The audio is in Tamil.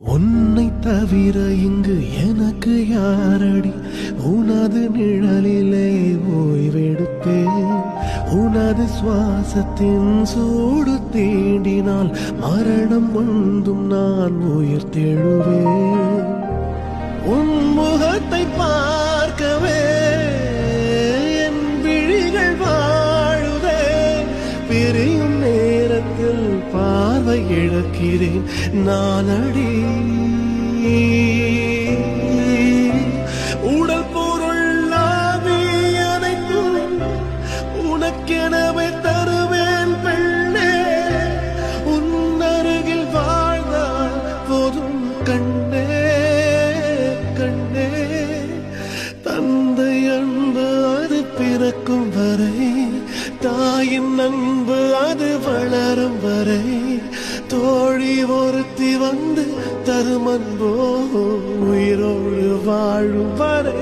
உன்னை தவிர இங்கு எனக்கு யாரடி உனது நிழலிலே ஓய்வெடுப்பேன் உனது சுவாசத்தின் சூடு தீண்டினால் மரணம் வந்தும் நான் உயிர் தெழுவேன் உன் முகத்தை பார்க்கவே என் விழிகள் வாழுதே பிரியும் நேரத்தில் பார்வை இழக்கிறேன் நான் அடி உடல் பொருள் ஆவி அனைத்தும் உனக்கெனவே தருவேன் பெண்ணே உன் அருகில் வாழ்ந்தால் போதும் கண்ணே கண்ணே தந்தை அன்பு அது பிறக்கும் வரை தாயின் அன்பு அது வளரும் வரை தோழி ஒருத்தி வந்து தருமன்போ உயிரோடு வாழும் வரை